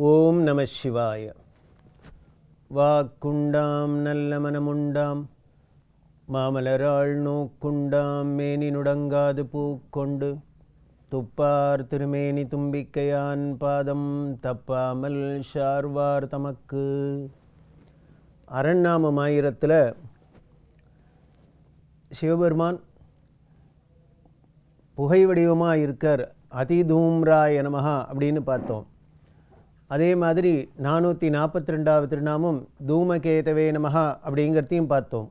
ஓம் நம சிவாய. வாக்குண்டாம் நல்ல மனமுண்டாம் மாமலராள் நோக்குண்டாம் மேனி நுடங்காது பூக்கொண்டு துப்பார் திருமேனி தும்பிக்கையான் பாதம் தப்பாமல் ஷார்வார் தமக்கு. அரண்நாமம் 1000 சிவபெருமான் புகை வடிவமாக இருக்கார். அதிதூம்ராய நமஹா அப்படின்னு பார்த்தோம். அதே மாதிரி 442வது திருநாமம் தூமகேதவே நமஹா அப்படிங்கிறதையும் பார்த்தோம்.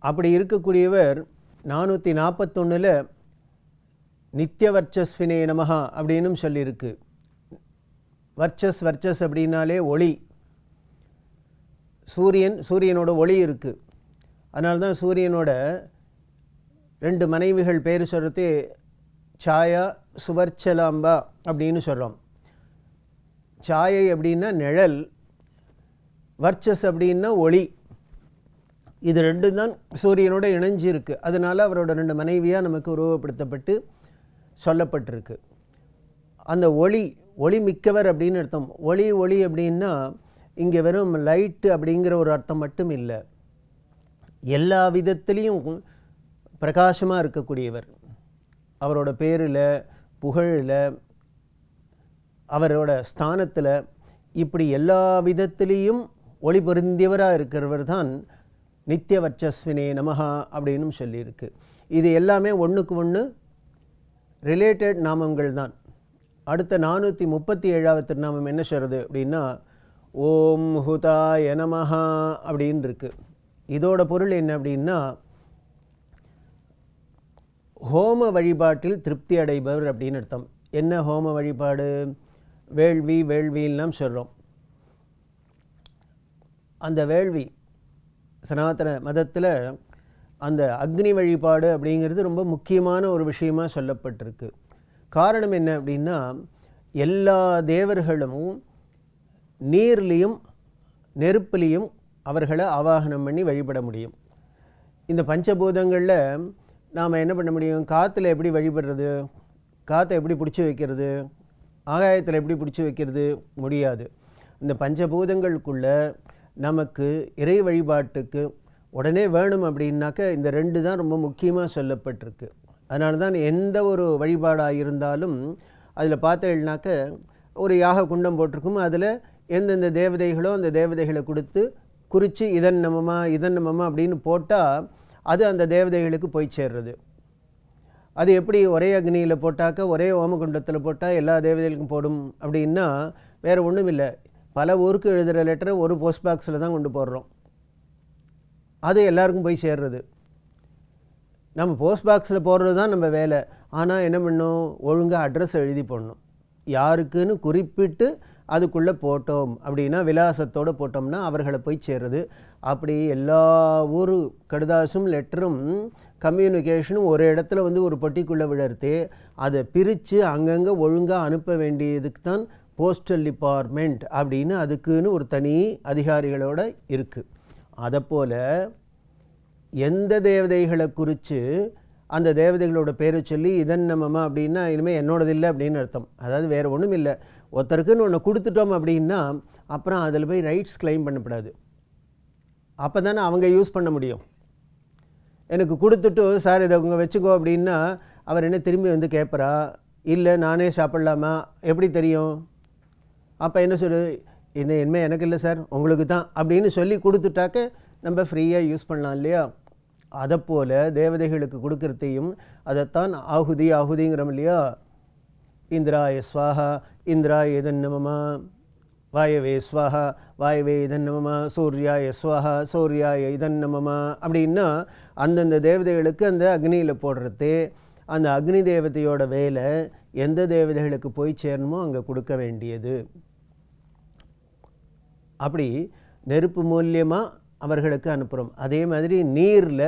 அப்படி இருக்கக்கூடியவர் 441 நித்தியவர்ச்சஸ்வினே நமஹா அப்படின்னும் சொல்லியிருக்கு. வர்ச்சஸ் வர்ச்சஸ் அப்படின்னாலே ஒளி. சூரியனோட ஒளி இருக்குது. அதனால தான் சூரியனோட 2 மனைவிகள் பேர் சொல்கிறது சாயா சுவர்ச்சலாம்பா அப்படின்னு சொல்கிறோம். சாயை அப்படின்னா நிழல், வர்ச்சஸ் அப்படின்னா ஒளி. இது 2 தான் சூரியனோட இணைஞ்சு இருக்குது. அதனால் அவரோட 2 மனைவியாக நமக்கு உருவப்படுத்தப்பட்டு சொல்லப்பட்டிருக்கு. அந்த ஒளி மிக்கவர் அப்படின்னு அர்த்தம். ஒளி அப்படின்னா இங்கே வெறும் லைட்டு அப்படிங்கிற ஒரு அர்த்தம் மட்டும் இல்லை, எல்லா விதத்துலேயும் பிரகாசமாக இருக்கக்கூடியவர். அவரோட பேரில், புகழில், அவரோட ஸ்தானத்தில், இப்படி எல்லா விதத்திலையும் ஒளி பொருந்தியவராக இருக்கிறவர் தான் நித்தியவர்ச்சஸ்வினே நமஹா அப்படின்னு சொல்லியிருக்கு. இது எல்லாமே ஒன்றுக்கு ஒன்று ரிலேட்டட் நாமங்கள் தான். அடுத்த 437வது திருநாமம் என்ன சொல்கிறது அப்படின்னா ஓம் ஹுதாய நமஹா அப்படின்னு இருக்குது. இதோட பொருள் என்ன அப்படின்னா ஹோம வழிபாட்டில் திருப்தி அடைபவர் அப்படின்னு அர்த்தம். என்ன ஹோம வழிபாடு? வேள்விலாம் சொல்கிறோம். அந்த வேள்வி சனாதன மதத்தில் அந்த அக்னி வழிபாடு அப்படிங்கிறது ரொம்ப முக்கியமான ஒரு விஷயமாக சொல்லப்பட்டிருக்கு. காரணம் என்ன அப்படின்னா எல்லா தேவர்களும் நீர்லேயும் நெருப்புலேயும் அவர்களை ஆவாகனம் பண்ணி வழிபட முடியும். இந்த பஞ்சபூதங்களில் நாம் என்ன பண்ண முடியும்? காற்றுல எப்படி வழிபடுறது? காற்றை எப்படி பிடிச்சி வைக்கிறது? ஆகாயத்தில் எப்படி பிடிச்சி வைக்கிறது? முடியாது. இந்த பஞ்சபூதங்களுக்குள்ளே நமக்கு இறை வழிபாட்டுக்கு உடனே வேணும் அப்படின்னாக்க இந்த 2 தான் ரொம்ப முக்கியமாக சொல்லப்பட்டிருக்கு. அதனால தான் எந்த ஒரு வழிபாடாக இருந்தாலும் அதில் பார்த்தீங்கன்னாக்க ஒரு யாக குண்டம் போட்டிருக்கும். அதில் எந்தெந்த தேவதைகளோ அந்த தேவதைகளை கொடுத்து குறித்து இதன் நமமா அப்படின்னு போட்டால் அது அந்த தேவதைகளுக்கு போய் சேர்றது. அது எப்படி ஒரே அக்னியில் போட்டாக்க, ஒரே ஓமகுண்டத்தில் போட்டால் எல்லா தேவதைகளுக்கும் போடும் அப்படின்னா வேறு ஒன்றும் இல்லை. பல ஊருக்கு எழுதுகிற லெட்டரை ஒரு போஸ்ட் பாக்ஸில் தான் கொண்டு போடுறோம். அது எல்லாருக்கும் போய் சேர்றது. நம்ம போஸ்ட் பாக்ஸில் போடுறது தான் நம்ம வேலை. ஆனால் என்ன பண்ணணும்? ஒழுங்காக அட்ரஸ் எழுதி போடணும். யாருக்குன்னு குறிப்பிட்டு அதுக்குள்ளே போட்டோம் அப்படின்னா, விலாசத்தோடு போட்டோம்னா அவர்களை போய் சேருது. அப்படி எல்லா ஊர் கடுதாசும் லெட்டரும் கம்யூனிகேஷனும் ஒரு இடத்துல ஒரு பொட்டிக்குள்ளே விழறது. அதை பிரித்து அங்கங்கே ஒழுங்காக அனுப்ப வேண்டியதுக்கு தான் போஸ்டல் டிபார்ட்மெண்ட் அப்படின்னு அதுக்குன்னு ஒரு தனி அதிகாரிகளோடு இருக்குது. அதைப்போல் எந்த தேவதைகளை குறித்து அந்த தேவதைகளோட பேரை சொல்லி இதன் நமமா அப்படின்னா இனிமேல் என்னோடது இல்லை அப்படின்னு அர்த்தம். அதாவது வேறு ஒன்றும் இல்லை, ஒருத்தருக்குன்னு ஒன்று கொடுத்துட்டோம் அப்படின்னா அப்புறம் அதில் போய் ரைட்ஸ் கிளைம் பண்ணக்கூடாது. அப்போ தானே அவங்க யூஸ் பண்ண முடியும். எனக்கு கொடுத்துட்டு சார் இதை அவங்க வச்சுக்கோ அப்படின்னா அவர் என்ன திரும்பி கேட்பறா? இல்லை நானே சாப்பிட்லாமா? எப்படி தெரியும்? அப்போ என்ன சொல்லு, இனிமேல் எனக்கு இல்லை சார், உங்களுக்கு தான் அப்படின்னு சொல்லி கொடுத்துட்டாக்க நம்ம ஃப்ரீயாக யூஸ் பண்ணலாம் இல்லையா? அதைப்போல் தேவதைகளுக்கு கொடுக்கறதையும் அதைத்தான் ஆகுதிங்கிறோம் இல்லையா? இந்திராய ஸ்வாஹா இந்திராய இதன் நமமா, வாயவே ஸ்வாஹா வாயவே இதன் நமமா, சூர்யாய ஸ்வாஹா சூர்யாய இதன் நமமா அப்படின்னா அந்தந்த தேவதைகளுக்கு அந்த அக்னியில் போடுறது. அந்த அக்னி தேவதையோட வேலை எந்த தேவதைகளுக்கு போய் சேரணுமோ அங்கே கொடுக்க வேண்டியது. அப்படி நெருப்பு மூலியமாக அவர்களுக்கு அனுப்புகிறோம். அதே மாதிரி நீரில்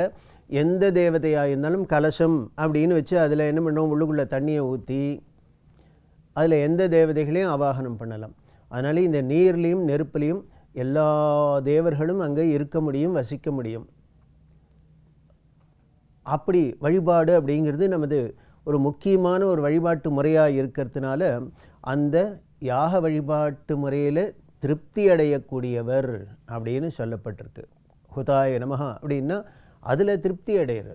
எந்த தேவதையாக இருந்தாலும் கலசம் அப்படின்னு வச்சு அதில் என்ன பண்ணுவோம்? உள்ளுக்குள்ளே தண்ணியை ஊற்றி அதில் எந்த தேவதைகளையும் ஆவாகனம் பண்ணலாம். அதனால் இந்த நீர்லேயும் நெருப்புலேயும் எல்லா தேவர்களும் அங்கே இருக்க முடியும், வசிக்க முடியும். அப்படி வழிபாடு அப்படிங்கிறது நமது ஒரு முக்கியமான ஒரு வழிபாட்டு முறையாக இருக்கிறதுனால அந்த யாக வழிபாட்டு முறையில் திருப்தி அடையக்கூடியவர் அப்படின்னு சொல்லப்பட்டிருக்கு. ஹுதாய நமஹ அப்படின்னா அதில் திருப்தி அடையிற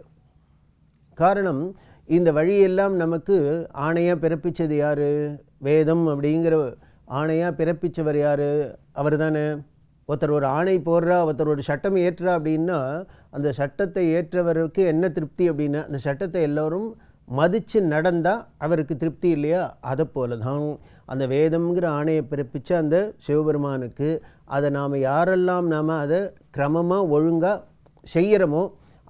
காரணம், இந்த வழியெல்லாம் நமக்கு ஆணையாக பிறப்பித்தது யார்? வேதம் அப்படிங்கிற ஆணையாக பிறப்பித்தவர் யார்? அவர் தானே. ஒருத்தர் ஒரு ஆணை போடுறா, ஒருத்தர் ஒரு சட்டம் ஏற்றா அப்படின்னா அந்த சட்டத்தை ஏற்றவருக்கு என்ன திருப்தி அப்படின்னா அந்த சட்டத்தை எல்லோரும் மதித்து நடந்தால் அவருக்கு திருப்தி இல்லையா? அதை போல தான் அந்த வேதம்ங்கிற ஆணையை பிறப்பித்த அந்த சிவபெருமானுக்கு அதை நாம் யாரெல்லாம் நாம் அதை கிரமமாக ஒழுங்காக செய்கிறோமோ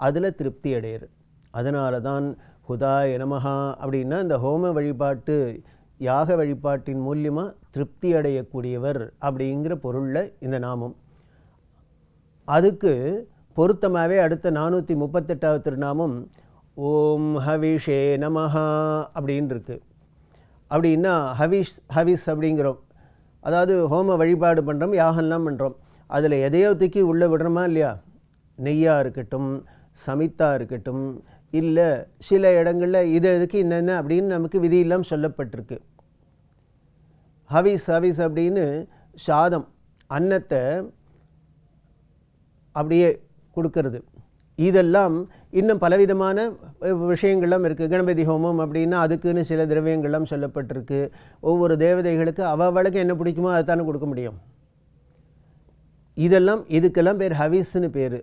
அதில் திருப்தி அடையிறது. அதனால தான் ஹுதாய நமஹா அப்படின்னா இந்த ஹோம வழிபாட்டு யாக வழிபாட்டின் மூலியமாக திருப்தி அடையக்கூடியவர் அப்படிங்கிற பொருளில் இந்த நாமம். அதுக்கு பொருத்தமாகவே அடுத்த 438வது திருநாமம் ஓம் ஹவிஷே நமஹா அப்படின்னு இருக்குது. அப்படின்னா ஹவிஸ் அப்படிங்கிறோம், அதாவது ஹோம வழிபாடு பண்ணுறோம், யாகம்லாம் பண்ணுறோம். அதில் எதையோ தூக்கி உள்ளே விடுறோமா இல்லையா? நெய்யாக இருக்கட்டும், சமித்தாக இருக்கட்டும், இல்லை சில இடங்களில் இது எதுக்கு என்னென்ன அப்படின்னு நமக்கு விதியெல்லாம் சொல்லப்பட்டிருக்கு. ஹவிஸ் அப்படின்னு சாதம் அன்னத்தை அப்படியே கொடுக்கறது. இதெல்லாம் இன்னும் பலவிதமான விஷயங்கள்லாம் இருக்குது. கணபதி ஹோமம் அப்படின்னா அதுக்குன்னு சில திரவியங்கள்லாம் சொல்லப்பட்டிருக்கு. ஒவ்வொரு தேவதைகளுக்கு அவளுக்கு என்ன பிடிக்குமோ அதை தானே கொடுக்க முடியும். இதெல்லாம் இதுக்கெல்லாம் பேர் ஹவிஸ்ன்னு பேர்.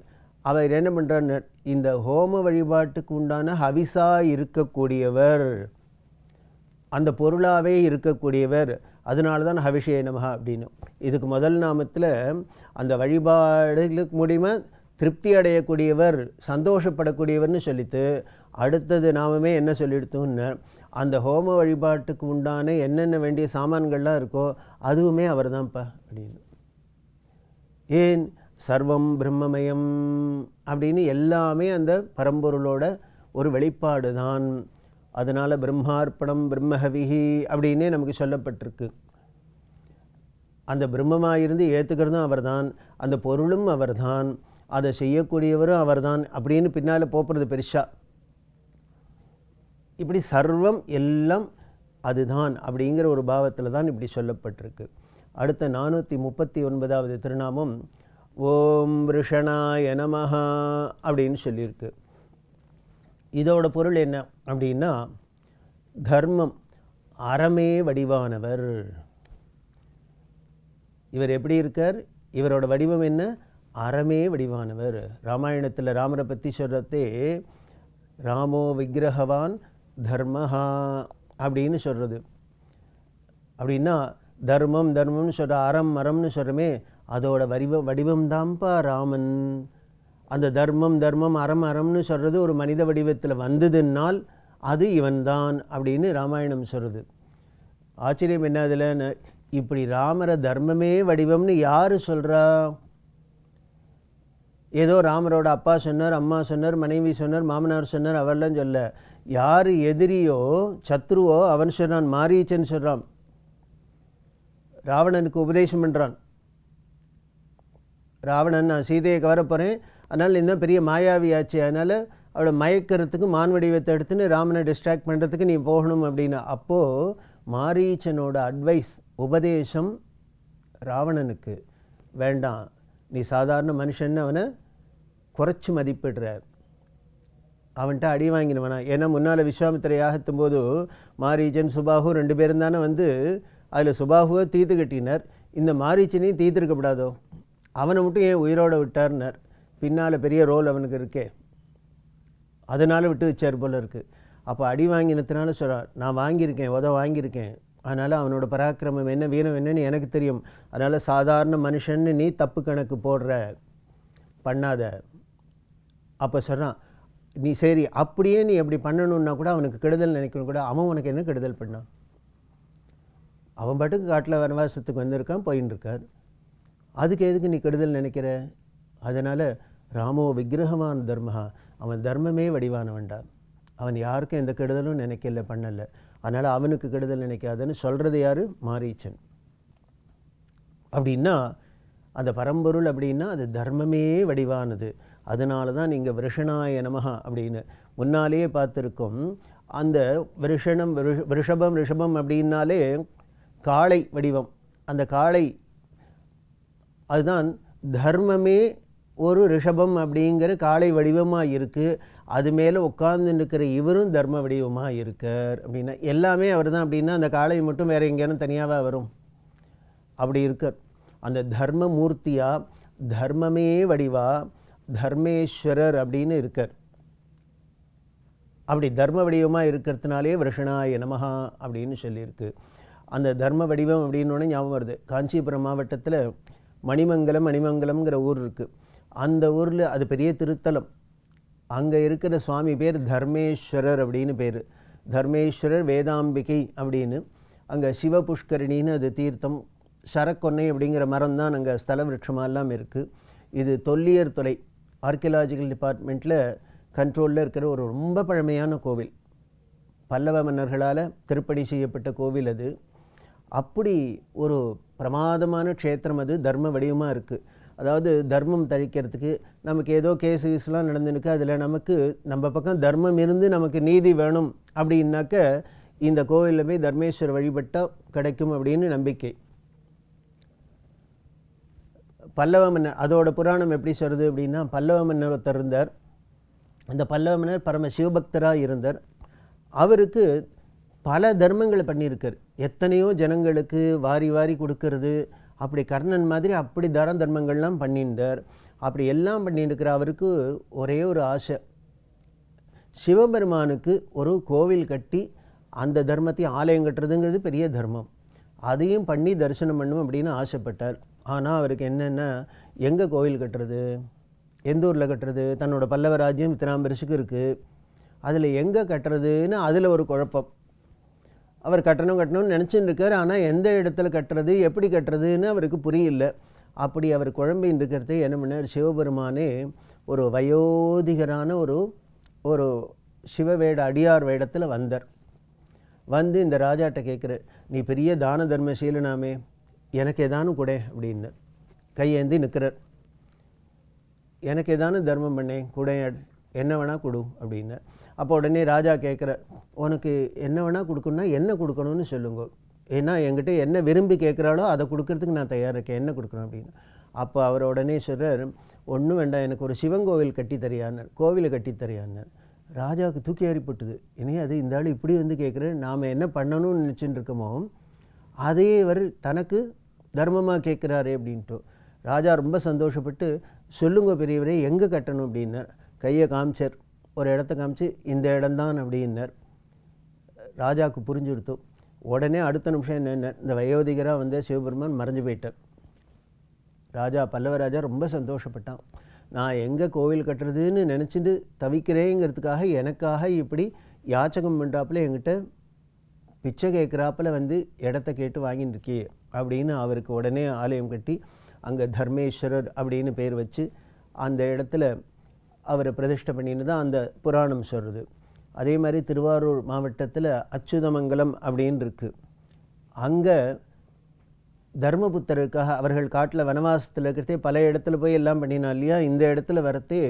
அவர் என்ன பண்ணுறான்னு, இந்த ஹோம வழிபாட்டுக்கு உண்டான ஹவிஸாக இருக்கக்கூடியவர், அந்த பொருளாகவே இருக்கக்கூடியவர். அதனால தான் ஹவிஷே நமஹா அப்படின்னு. இதுக்கு முதல் நாமத்தில் அந்த வழிபாடுகளுக்கு மூலிமா திருப்தி அடையக்கூடியவர், சந்தோஷப்படக்கூடியவர்னு சொல்லிட்டு அடுத்தது நாமமே என்ன சொல்லிடுத்தோன்னு, அந்த ஹோம வழிபாட்டுக்கு உண்டான என்னென்ன வேண்டிய சாமான்கள்லாம் இருக்கோ அதுவுமே அவர் தான்ப்பா அப்படின்னு. ஏன் சர்வம் பிரம்மமயம் அப்படின்னு எல்லாமே அந்த பரம்பொருளோட ஒரு வெளிப்பாடு தான். அதனால் பிரம்மார்ப்பணம் பிரம்மஹவிஹி அப்படின்னே நமக்கு சொல்லப்பட்டிருக்கு. அந்த பிரம்மமாக இருந்து ஏற்றுக்கிறதும் அவர் தான், அந்த பொருளும் அவர் தான், அதை செய்யக்கூடியவரும் அவர் தான் அப்படின்னு பின்னால் போகிறது பெருசாக. இப்படி சர்வம் எல்லாம் அதுதான் அப்படிங்கிற ஒரு பாவத்தில் தான் இப்படி சொல்லப்பட்டிருக்கு. அடுத்த 439வது திருநாமம் ஓம் ரிஷணாய நமஹா அப்படின்னு சொல்லியிருக்கு. இதோட பொருள் என்ன அப்படின்னா தர்மம் அறமே வடிவானவர். இவர் எப்படி இருக்கார்? இவரோட வடிவம் என்ன? அறமே வடிவானவர். ராமாயணத்தில் ராமரை பற்றி சொல்கிறதே ராமோ விக்கிரகவான் தர்மஹா அப்படின்னு சொல்கிறது. அப்படின்னா தர்மம் தர்மம்னு சொல்கிற அறம் அறம்னு சொல்கிறோமே, அதோட வடிவம்தான்ப்பா ராமன். அந்த தர்மம் தர்மம் அறம் அறம்னு சொல்கிறது ஒரு மனித வடிவத்தில் வந்ததுன்னால் அது இவன்தான் அப்படின்னு ராமாயணம் சொல்கிறது. ஆச்சரியம் என்ன அதில்? இப்படி ராமரை தர்மமே வடிவம்னு யார் சொல்கிறா? ஏதோ ராமரோட அப்பா சொன்னார், அம்மா சொன்னார், மனைவி சொன்னார், மாமனார் சொன்னார், அவரெல்லாம் சொல்ல. யார் எதிரியோ சத்ருவோ அவன் சொல்கிறான், மாரீச்சன் சொல்கிறான், ராவணனுக்கு உபதேசம் பண்ணுறான். ராவணன் நான் சீதையை கவரப்போகிறேன், அதனால் இன்னும் பெரிய மாயாவி ஆச்சு, அதனால் அவளை மயக்கிறதுக்கு மான் வடிவத்தை எடுத்துன்னு ராமனை டிஸ்ட்ராக்ட் பண்ணுறதுக்கு நீ போகணும் அப்படின்னா, அப்போது மாரீச்சனோட அட்வைஸ் உபதேசம் ராவணனுக்கு வேண்டாம், நீ சாதாரண மனுஷன் அவனை குறைச்சி மதிப்பிடுற, அவன்கிட்ட அடி வாங்கினவனா. ஏன்னா முன்னால் விஸ்வாமித்திரை யாகத்தும் போது மாரீச்சன் சுபாகு 2 பேரும் தானே வந்து அதில் சுபாகுவை தீர்த்து கட்டினார். இந்த மாரீச்சனையும் தீர்த்துருக்கப்படாதோ, அவனை மட்டும் ஏன் உயிரோடு விட்டார்னார். பின்னால் பெரிய ரோல் அவனுக்கு இருக்கே, அதனால் விட்டு வச்சார் போல இருக்குது. அப்போ அடி வாங்கினதுனால சொல்கிறார், நான் வாங்கியிருக்கேன், வாங்கியிருக்கேன், அதனால் அவனோட பராக்கிரமம் என்ன வீரம் என்னன்னு எனக்கு தெரியும், அதனால் சாதாரண மனுஷன்னு நீ தப்பு கணக்கு போடுற பண்ணாத. அப்போ சொல்கிறான், நீ சரி அப்படியே நீ எப்படி பண்ணணுன்னா கூட அவனுக்கு கெடுதல் நினைக்கணும் கூட, அவன் உனக்கு என்ன கெடுதல் பண்ணான்? அவன் பாட்டுக்கு காட்டில் வனவாசத்துக்கு வந்திருக்கான், போயின்னு இருக்கார், அதுக்கு எதுக்கு நீ கெடுதல் நினைக்கிற? அதனால் ராமோ விக்கிரகமான தர்மஹா, அவன் தர்மமே வடிவானவன்டான், அவன் யாருக்கும் எந்த கெடுதலும் நினைக்கல பண்ணலை, அதனால் அவனுக்கு கெடுதல் நினைக்காதுன்னு சொல்கிறது யார்? மாரீச்சன். அப்படின்னா அந்த பரம்பொருள் அப்படின்னா அது தர்மமே வடிவானது. அதனால தான் நீங்கள் விருஷணாய நமஹா அப்படின்னு முன்னாலேயே பார்த்துருக்கோம். அந்த ரிஷபம் அப்படின்னாலே காளை வடிவம். அந்த காளை அதுதான் தர்மமே ஒரு ரிஷபம் அப்படிங்கிற காளை வடிவமாக இருக்குது. அது மேலே உட்கார்ந்து இருக்கிற இவரும் தர்ம வடிவமாக இருக்கார் அப்படின்னா எல்லாமே அவர் தான். அப்படின்னா அந்த காளை மட்டும் வேறு எங்கேனும் தனியாக வரும்? அப்படி இருக்கார். அந்த தர்ம மூர்த்தியாக தர்மமே வடிவா தர்மேஸ்வரர் அப்படின்னு இருக்கார். அப்படி தர்ம வடிவமாக இருக்கிறதுனாலே விருஷணாய நமஹா அப்படின்னு சொல்லியிருக்கு. அந்த தர்ம வடிவம் அப்படின்னோடனே ஞாபகம் வருது. காஞ்சிபுரம் மாவட்டத்தில் மணிமங்கலம்ங்கிற ஊர் இருக்குது. அந்த ஊரில் அது பெரிய திருத்தலம். அங்கே இருக்கிற சுவாமி பேர் தர்மேஸ்வரர் அப்படின்னு பேர். தர்மேஸ்வரர் வேதாம்பிகை அப்படின்னு. அங்கே சிவபுஷ்கரணின்னு அது தீர்த்தம். சரக்கொன்னை அப்படிங்கிற மரம் தான் அங்கே ஸ்தல விருட்சமாலாம் இருக்குது. இது தொல்லியல் துறை ஆர்கியலாஜிக்கல் டிபார்ட்மெண்ட்டில் கண்ட்ரோலில் இருக்கிற ஒரு ரொம்ப பழமையான கோவில். பல்லவ மன்னர்களால் திருப்பணி செய்யப்பட்ட கோவில் அது. அப்படி ஒரு பிரமாதமான க்ஷேத்திரம் அது. தர்ம வடிவமாக இருக்குது. அதாவது தர்மம் தழிக்கிறதுக்கு நமக்கு ஏதோ கேஸ்லாம் நடந்துருக்கு. அதில் நமக்கு நம்ம பக்கம் தர்மம் இருந்து நமக்கு நீதி வேணும் அப்படின்னாக்க இந்த கோவிலில் போய் தர்மேஸ்வரர் வழிபட்டால் கிடைக்கும் அப்படின்னு நம்பிக்கை. பல்லவ மன்னர் அதோட புராணம் எப்படி சொல்கிறது அப்படின்னா, பல்லவ மன்னர் ஒருத்தர் இருந்தார். அந்த பல்லவ மன்னர் பரம சிவபக்தராக இருந்தார். அவருக்கு பல தர்மங்களை பண்ணியிருக்கார். எத்தனையோ ஜனங்களுக்கு வாரி வாரி கொடுக்கறது, அப்படி கர்ணன் மாதிரி அப்படி தர்மங்கள்லாம் பண்ணியிருந்தார். அப்படி எல்லாம் பண்ணியிருக்கிற அவருக்கு ஒரே ஒரு ஆசை, சிவபெருமானுக்கு ஒரு கோவில் கட்டி அந்த தர்மத்தை ஆலயம் கட்டுறதுங்கிறது பெரிய தர்மம். அதையும் பண்ணி தரிசனம் பண்ணும் அப்படின்னு ஆசைப்பட்டார். ஆனால் அவருக்கு என்னென்னா, எங்கே கோவில் கட்டுறது, எந்த ஊரில் கட்டுறது? தன்னோட பல்லவ ராஜ்யம் இத்தனாம்பரிசுக்கு இருக்குது. அதில் எங்கே கட்டுறதுன்னு அதில் ஒரு குழப்பம். அவர் கட்டணும்னு நினச்சின்னு இருக்கார். ஆனால் எந்த இடத்துல கட்டுறது, எப்படி கட்டுறதுன்னு அவருக்கு புரியல. அப்படி அவர் குழம்பின்னு இருக்கிறதே என்ன பண்ணார், சிவபெருமானே ஒரு வயோதிகரான ஒரு சிவவேட அடியார் வேடத்தில் வந்தார். வந்து இந்த ராஜாட்ட கேட்குற, நீ பெரிய தான தர்மசீலனாமே, எனக்கு ஏதானும் கொடே அப்படின்னு கையேந்தி நிற்கிறார். எனக்கு ஏதானும் தர்மம் பண்ணேன் கொடை, என்ன வேணால் கொடு அப்படின்னு. அப்போ உடனே ராஜா கேட்குறார், உனக்கு என்ன வேணால் கொடுக்கணுன்னா என்ன கொடுக்கணும்னு சொல்லுங்க. ஏன்னா என்கிட்ட என்ன விரும்பி கேட்குறாளோ அதை கொடுக்கறதுக்கு நான் தயாராக இருக்கேன், என்ன கொடுக்கணும் அப்படின்னு. அப்போ அவர் உடனே சொல்கிறார், ஒன்றும் வேண்டாம், எனக்கு ஒரு சிவன் கோவில் கட்டி தரியான்னார். கோவிலை கட்டி தரியான்னார். ராஜாவுக்கு தூக்கி ஏறிப்பட்டுது. இனி அது இந்த ஆள் இப்படி வந்து கேட்குறேன், நாம் என்ன பண்ணணும்னு நினச்சிட்டு இருக்கோமோ அதையே இவர் தனக்கு தர்மமாக கேட்குறாரே அப்படின்ட்டு. ராஜா ரொம்ப சந்தோஷப்பட்டு, சொல்லுங்க பெரியவரே எங்கே கட்டணும் அப்படின்னார். கையை காமிச்சார், ஒரு இடத்த காமிச்சு, இந்த இடம்தான் அப்படின்னார். ராஜாவுக்கு புரிஞ்சு கொடுத்தோம். உடனே அடுத்த நிமிஷம் என்ன, இந்த வயோதிகராக வந்து சிவபெருமான் மறைஞ்சு போயிட்டார். ராஜா பல்லவராஜா ரொம்ப சந்தோஷப்பட்டான். நான் எங்கே கோவில் கட்டுறதுன்னு நினச்சிட்டு தவிக்கிறேங்கிறதுக்காக எனக்காக இப்படி யாச்சகம் பண்ணுறாப்புல என்கிட்ட பிச்சை கேட்குறாப்புல வந்து இடத்த கேட்டு வாங்கிட்டு இருக்கே அப்படின்னு அவருக்கு உடனே ஆலயம் கட்டி அங்கே தர்மேஸ்வரர் அப்படின்னு பேர் வச்சு அந்த இடத்துல அவரை பிரதிஷ்டை பண்ணின்னு தான் அந்த புராணம் சொல்கிறது. அதே மாதிரி திருவாரூர் மாவட்டத்தில் அச்சுதமங்கலம் அப்படின்னு இருக்குது. அங்கே தர்மபுத்தருக்காக அவர்கள் காட்டில் வனவாசத்தில் இருக்கிறதே பல இடத்துல போய் எல்லாம் பண்ணினா இல்லையா, இந்த இடத்துல வரத்தே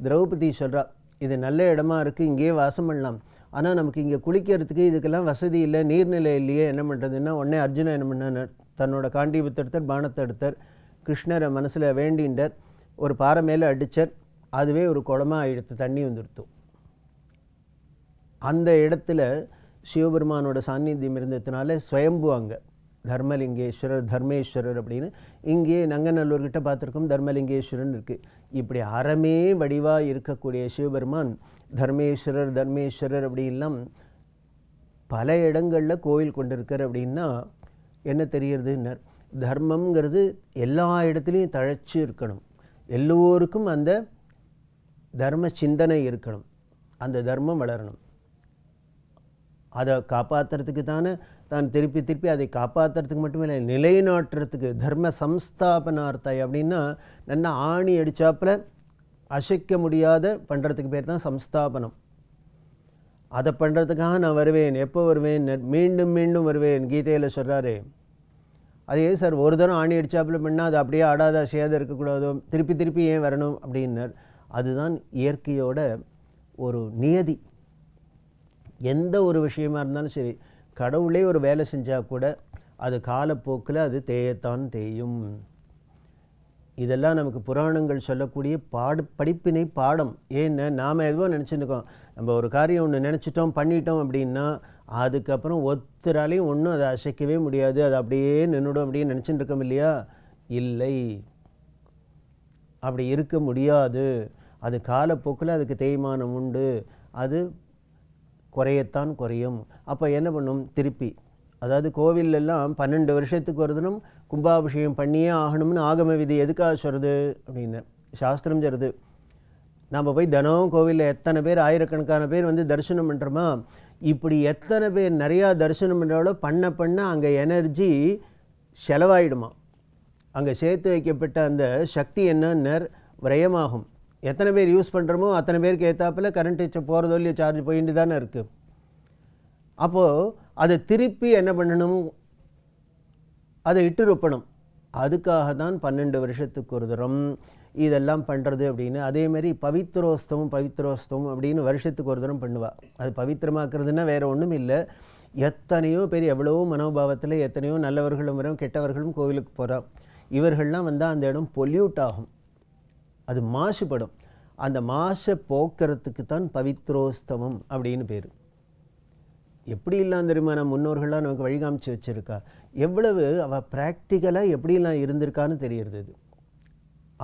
திரௌபதி சொல்கிறா, இது நல்ல இடமா இருக்குது, இங்கேயே வாசம் பண்ணலாம். ஆனால் நமக்கு இங்கே குளிக்கிறதுக்கு இதுக்கெல்லாம் வசதி இல்லை, நீர்நிலை இல்லையே, என்ன பண்ணுறதுன்னா உடனே அர்ஜுனன் என்ன பண்ணார், தன்னோட காண்டீபத்தை எடுத்தார், பானத்தை எடுத்தார், கிருஷ்ணரை மனசில் வேண்டின்றார், ஒரு பாறை மேலே அடித்தார், அதுவே ஒரு குளமாக ஆகிடுத்து, தண்ணி வந்துடுத்து. அந்த இடத்துல சிவபெருமானோட சாநித்தியம் இருந்ததுனால ஸ்வயம்பு அங்கே தர்மலிங்கேஸ்வரர் தர்மேஸ்வரர் அப்படின்னு. இங்கே நங்கநல்லூர்கிட்ட பார்த்துருக்கோம் தர்மலிங்கேஸ்வரன் இருக்குது. இப்படி அறமே வடிவாக இருக்கக்கூடிய சிவபெருமான் தர்மேஸ்வரர் அப்படின்லாம் பல இடங்களில் கோயில் கொண்டிருக்கார். அப்படின்னா என்ன தெரிகிறதுன்னு, தர்மங்கிறது எல்லா இடத்துலையும் தழைச்சி இருக்கணும், எல்லோருக்கும் அந்த தர்ம சிந்தனை இருக்கணும், அந்த தர்மம் வளரணும். அதை காப்பாற்றுறதுக்கு தானே தான் திருப்பி அதை காப்பாற்றுறதுக்கு மட்டுமே இல்லை, நிலைநாட்டுறதுக்கு தர்ம சம்ஸ்தாபனார்த்தாய் அப்படின்னா நல்லா ஆணி அடித்தாப்பில் அசைக்க முடியாத பண்ணுறதுக்கு பேர் தான் சம்ஸ்தாபனம். அதை பண்ணுறதுக்காக நான் வருவேன், எப்போ வருவேன், மீண்டும் மீண்டும் வருவேன், கீதையில் சொல்கிறாரு. அதே சார் ஒரு தரம் ஆணி அடித்தாப்பில் பண்ணால் அது அப்படியே ஆடாத அசையாத இருக்கக்கூடாதோ, திருப்பி ஏன் வரணும் அப்படின்னார். அதுதான் இயற்கையோட ஒரு நியதி. எந்த ஒரு விஷயமா இருந்தாலும் சரி, கடவுளே ஒரு வேலை செஞ்சால் கூட அது காலப்போக்கில் அது தேயத்தான் தேயும். இதெல்லாம் நமக்கு புராணங்கள் சொல்லக்கூடிய படிப்பினை பாடம். ஏன்னா நாம் எதுவும் நினச்சிருக்கோம், நம்ம ஒரு காரியம் ஒன்று நினச்சிட்டோம் பண்ணிட்டோம் அப்படின்னா அதுக்கப்புறம் ஒருத்தராலையும் ஒன்றும் அதை அசைக்கவே முடியாது, அது அப்படியே நின்றுடும் அப்படின்னு நினச்சிட்டு இருக்கோம் இல்லையா? இல்லை, அப்படி இருக்க முடியாது. அது காலப்போக்கில் அதுக்கு தேய்மானம் உண்டு, அது குறையத்தான் குறையும். அப்போ என்ன பண்ணும்? திருப்பி, அதாவது கோவிலெல்லாம் 12 வருஷத்துக்கு ஒரு தினம் கும்பாபிஷேகம் பண்ணியே ஆகணும்னு ஆகம விதி எதுக்காக சொல்கிறது அப்படின்னு சாஸ்திரம் சொல்கிறது. நம்ம போய் தினம் கோவிலில் எத்தனை பேர், ஆயிரக்கணக்கான பேர் வந்து தரிசனம் பண்ணுறோமா, இப்படி எத்தனை பேர் நிறையா தரிசனம் பண்ணுறாலோ பண்ண அங்கே எனர்ஜி செலவாயிடுமா. அங்கே சேர்த்து வைக்கப்பட்ட அந்த சக்தி என்னன்னு விரயமாகும். எத்தனை பேர் யூஸ் பண்ணுறோமோ அத்தனை பேருக்கு ஏற்றாப்பில் கரண்ட் போகிறதோ இல்லையோ சார்ஜ் போயிட்டு தானே இருக்குது. அப்போது அதை திருப்பி என்ன பண்ணணும்? அதை இட்டுருப்பணும். அதுக்காக தான் 12 வருஷத்துக்கு ஒரு தரம் இதெல்லாம் பண்ணுறது அப்படின்னு. அதேமாரி பவித்ரோஸ்தவம் அப்படின்னு வருஷத்துக்கு ஒரு தரம் பண்ணுவாள். அது பவித்திரமாக்குறதுன்னா வேறு ஒன்றும் இல்லை. எத்தனையோ பேர் எவ்வளவோ மனோபாவத்தில் எத்தனையோ நல்லவர்களும் வரும் கெட்டவர்களும் கோவிலுக்கு போகிறான். இவர்கள்லாம் வந்தால் அந்த இடம் பொல்யூட் ஆகும், அது மாசுபடும். அந்த மாசை போக்குறதுக்கு தான் பவித்ரோஸ்தவம் அப்படின்னு பேர். எப்படி இல்லாம தெரியுமா, நம்ம முன்னோர்கள்லாம் நமக்கு வழிகாமிச்சு வச்சுருக்கா. எவ்வளவு அவள் ப்ராக்டிக்கலாக எப்படிலாம் இருந்திருக்கான்னு தெரியறது. இது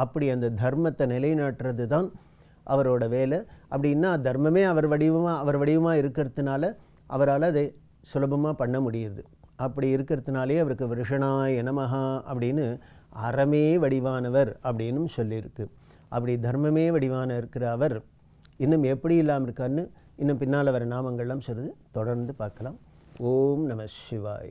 அப்படி அந்த தர்மத்தை நிலைநாட்டுறது தான் அவரோட வேலை. அப்படின்னா தர்மமே அவர் வடிவமாக இருக்கிறதுனால அவரால் அதை சுலபமாக பண்ண முடியுது. அப்படி இருக்கிறதுனாலே அவருக்கு விருஷனாய நமஹா அப்படின்னு அறமே வடிவானவர் அப்படின்னும் சொல்லியிருக்கு. அப்படி தர்மமே வடிவான இருக்கிற அவர் இன்னும் எப்படி இல்லாமல் இருக்காருன்னு இன்னும் பின்னால் வர நாமங்கள்லாம் சொல்லுது. தொடர்ந்து பார்க்கலாம். ஓம் நம சிவாய.